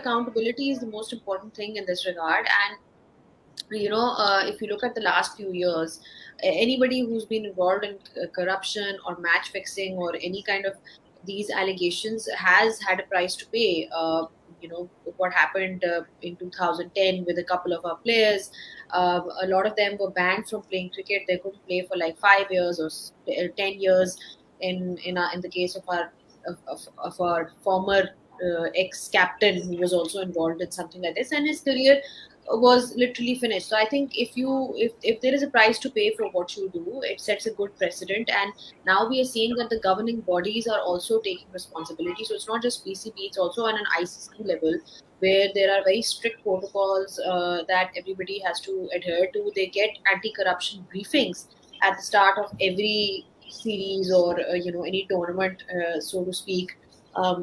accountability is the most important thing in this regard. And if you look at the last few years, anybody who's been involved in corruption or match fixing or any kind of these allegations has had a price to pay. What happened in 2010 with a couple of our players. A lot of them were banned from playing cricket. They couldn't play for like 5 years or 10 years. In the case of our former ex captain, who was also involved in something like this, and his career was literally finished. So I think if there is a price to pay for what you do, it sets a good precedent. And now we are seeing that the governing bodies are also taking responsibility. So it's not just PCB; it's also on an ICC level, where there are very strict protocols that everybody has to adhere to. They get anti-corruption briefings at the start of every series or any tournament, so to speak,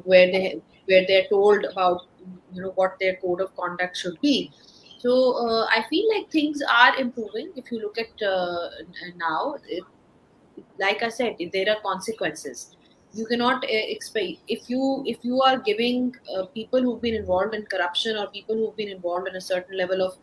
where they're told about what their code of conduct should be. So I feel like things are improving. If you look at now, like I said, there are consequences. You cannot expect, if you are giving people who've been involved in corruption or people who've been involved in a certain level of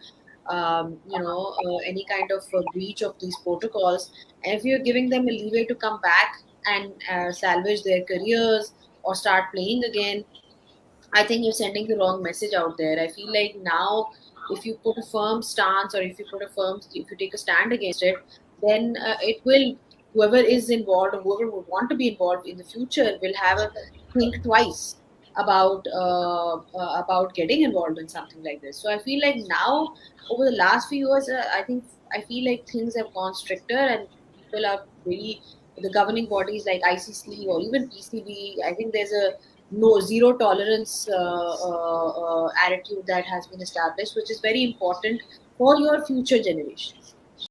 any kind of breach of these protocols, and if you're giving them a leeway to come back and salvage their careers or start playing again, I think you're sending the wrong message out there. I feel like now, if you put a firm stance, or if you take a stand against it, then it will, whoever is involved or whoever would want to be involved in the future will have a think twice about getting involved in something like this. So I feel like now, over the last few years, I feel like things have gone stricter, and people are very, the governing bodies like ICC or even PCB. I think there's a no zero tolerance attitude that has been established, which is very important for your future generations.